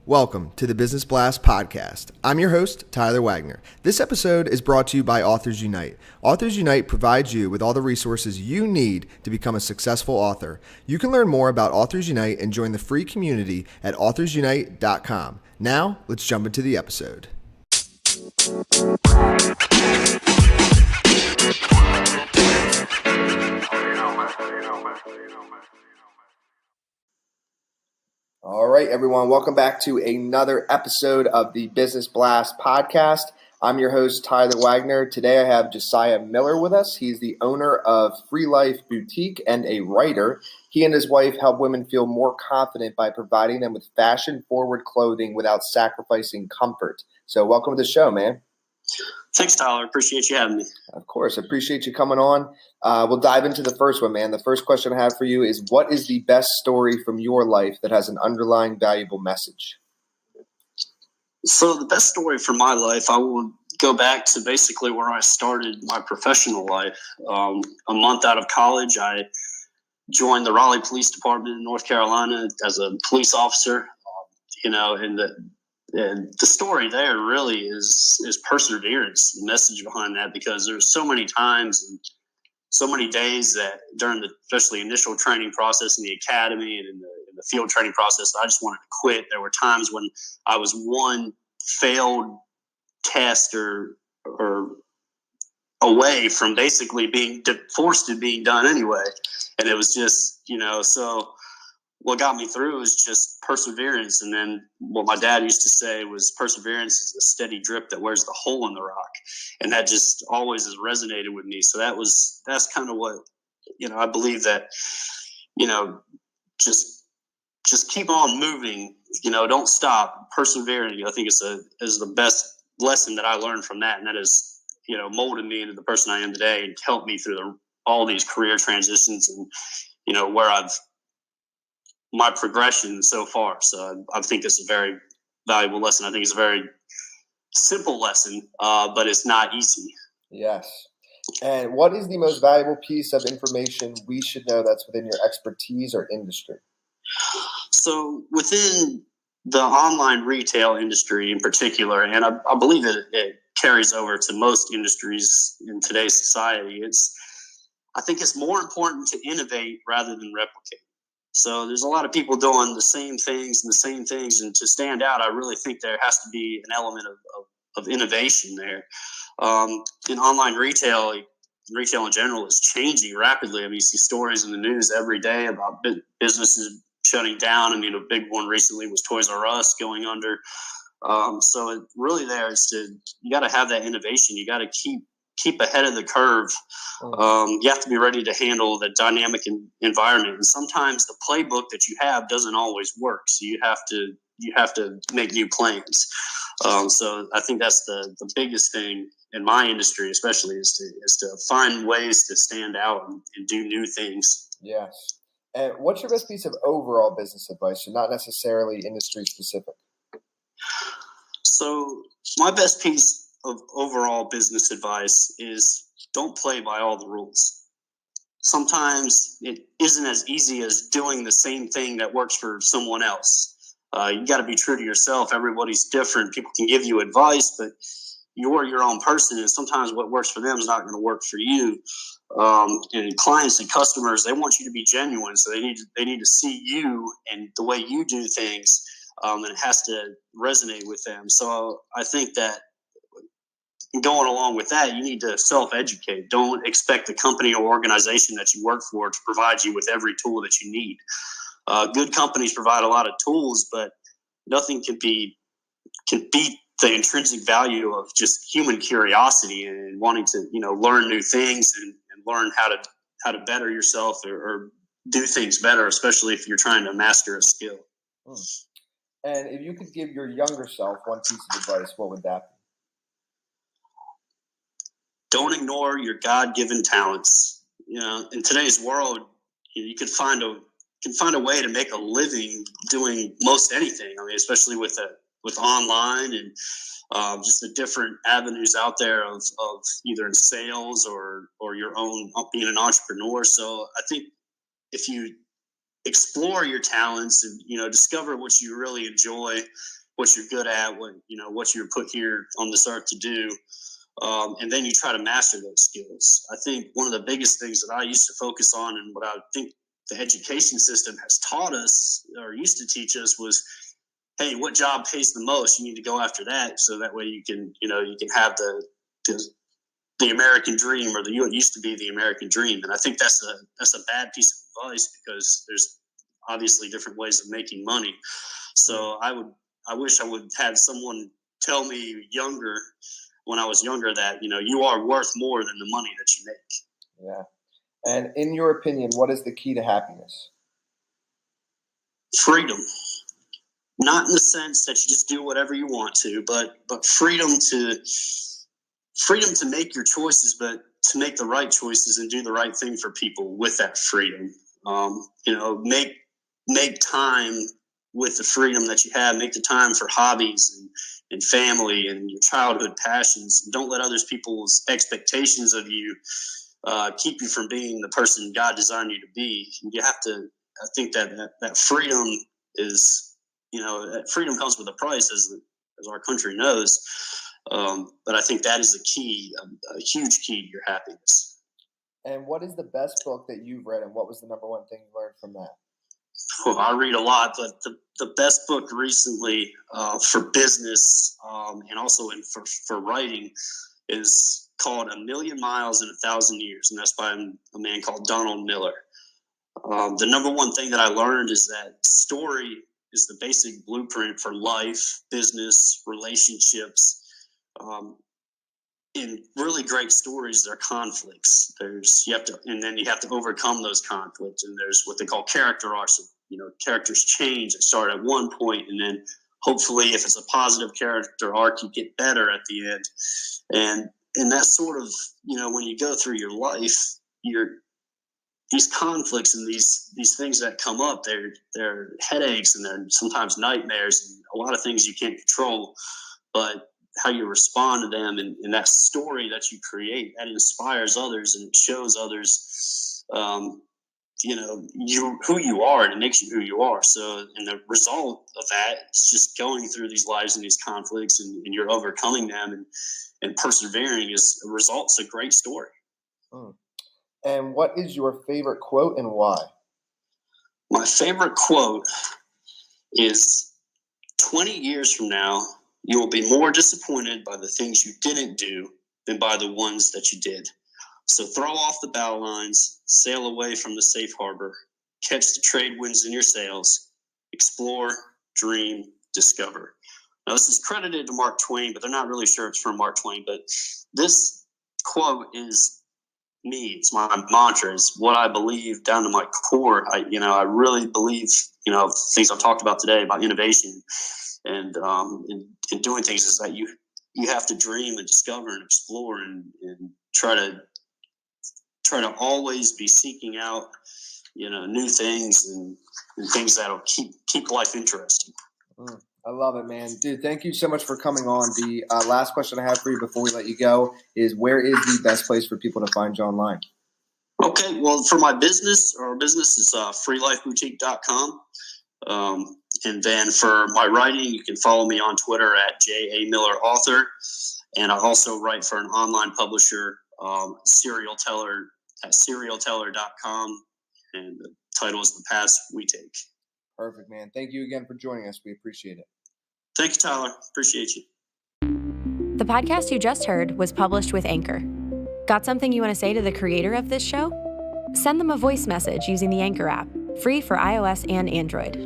Welcome to the Business Blast podcast. I'm your host, Tyler Wagner. This episode is brought to you by Authors Unite. Authors Unite provides you with all the resources you need to become a successful author. You can learn more about Authors Unite and join the free community at authorsunite.com. Now, let's jump into the episode. All right, everyone. Welcome back to another episode of the Business Blast podcast. I'm your host, Tyler Wagner. Today I have Josiah Miller with us. He's the owner of FreeLife Boutique and a writer. He and his wife help women feel more confident by providing them with fashion-forward clothing without sacrificing comfort. So welcome to the show, man. Thanks, Tyler. Appreciate you having me. Of course. Appreciate you coming on. We'll dive into the first one, man. The first question I have for you is, what is the best story from your life that has an underlying valuable message? So the best story from my life, I will go back to basically where I started my professional life. A month out of college, I joined the Raleigh Police Department in North Carolina as a police officer. And the story there really is perseverance, the message behind that, because there's so many times and so many days that during the especially initial training process in the academy and in the field training process, I just wanted to quit. There were times when I was one failed test or away from basically being forced to being done anyway. And it was just, so what got me through is just perseverance. And then what my dad used to say was perseverance is a steady drip that wears the hole in the rock. And that just always has resonated with me. So that's kind of what, I believe that, just keep on moving, don't stop, persevering. I think is the best lesson that I learned from that. And that is, molded me into the person I am today and helped me through all these career transitions and, where my progression so far. So I think it's a very valuable lesson. I think it's a very simple lesson, but it's not easy. Yes. And what is the most valuable piece of information we should know that's within your expertise or industry? So within the online retail industry in particular, and I believe it carries over to most industries in today's society, I think it's more important to innovate rather than replicate. So there's a lot of people doing the same things, and to stand out, I really think there has to be an element of innovation there. In online retail in general is changing rapidly. I mean, you see stories in the news every day about businesses shutting down. I mean, a big one recently was Toys R Us going under. So it really you got to have that innovation. You got to keep ahead of the curve. You have to be ready to handle the dynamic environment. And sometimes the playbook that you have doesn't always work. So you have to make new plans. So I think that's the biggest thing in my industry, especially is to find ways to stand out and do new things. Yes. And what's your best piece of overall business advice, so not necessarily industry specific? So my best piece of overall business advice is don't play by all the rules. Sometimes it isn't as easy as doing the same thing that works for someone else. You got to be true to yourself. Everybody's different. People can give you advice, but you're your own person, and sometimes what works for them is not going to work for you. And clients and customers, they want you to be genuine, so they need to see you and the way you do things, and it has to resonate with them. So I think that going along with that, you need to self-educate. Don't expect the company or organization that you work for to provide you with every tool that you need. Good companies provide a lot of tools, but nothing can beat the intrinsic value of just human curiosity and wanting to, learn new things and learn how to better yourself or do things better, especially if you're trying to master a skill. And if you could give your younger self one piece of advice, what would that be? Don't ignore your God-given talents. In today's world, you can find a way to make a living doing most anything. I mean, especially with online and just the different avenues out there of either in sales or your own being an entrepreneur. So I think if explore your talents and, discover what you really enjoy, what you're good at, what you're put here on this earth to do. And then you try to master those skills. I think one of the biggest things that I used to focus on, and what I think the education system has taught us or used to teach us, was, hey, what job pays the most? You need to go after that, so that way you can have the American dream, or what used to be the American dream. And I think that's a bad piece of advice, because there's obviously different ways of making money. So I wish I would have someone tell me when I was younger, that, you are worth more than the money that you make. Yeah. And in your opinion, what is the key to happiness? Freedom. Not in the sense that you just do whatever you want to, but freedom to make your choices, but to make the right choices and do the right thing for people with that freedom. Make time with the freedom that you have. Make the time for hobbies and family and your childhood passions. Don't let other people's expectations of you keep you from being the person God designed you to be. You have to. I think that freedom is, freedom comes with a price, as our country knows. But I think that is a huge key to your happiness. And what is the best book that you've read, and what was the number one thing you learned from that? Well, I read a lot, but the best book recently for business and also for writing is called A Million Miles in 1,000 Years, and that's by a man called Donald Miller. The number one thing that I learned is that story is the basic blueprint for life, business, relationships. In really great stories, there are conflicts. You have to overcome those conflicts, and there's what they call character arcs. Characters change and start at one point, and then hopefully, if it's a positive character arc, you get better at the end. And that's sort of, when you go through your life, these conflicts and these things that come up, they're headaches, and they're sometimes nightmares, and a lot of things you can't control. But how you respond to them, and that story that you create, that inspires others, and it shows others, who you are, and it makes you who you are. So, and the result of that is just going through these lives and these conflicts, and you're overcoming them and persevering is a result. It's a great story. And what is your favorite quote and why? My favorite quote is, 20 years from now, you will be more disappointed by the things you didn't do than by the ones that you did. So throw off the bow lines, sail away from the safe harbor, catch the trade winds in your sails, explore, dream, discover. Now, this is credited to Mark Twain, but they're not really sure it's from Mark Twain. But this quote is me. It's my mantra. It's what I believe down to my core. I really believe, things I've talked about today about innovation and doing things, is that you have to dream and discover and explore and try to always be seeking out, new things and things that'll keep life interesting. I love it, man. Dude, thank you so much for coming on. The last question I have for you before we let you go is, where is the best place for people to find you online? Okay, well, for my business, our business is FreeLifeBoutique.com. And then for my writing, you can follow me on Twitter at JAMillerAuthor. And I also write for an online publisher, Serial Teller, at serialteller.com. And the title is The Path We Take. Perfect, man. Thank you again for joining us. We appreciate it. Thank you, Tyler. Appreciate you. The podcast you just heard was published with Anchor. Got something you want to say to the creator of this show? Send them a voice message using the Anchor app, free for iOS and Android.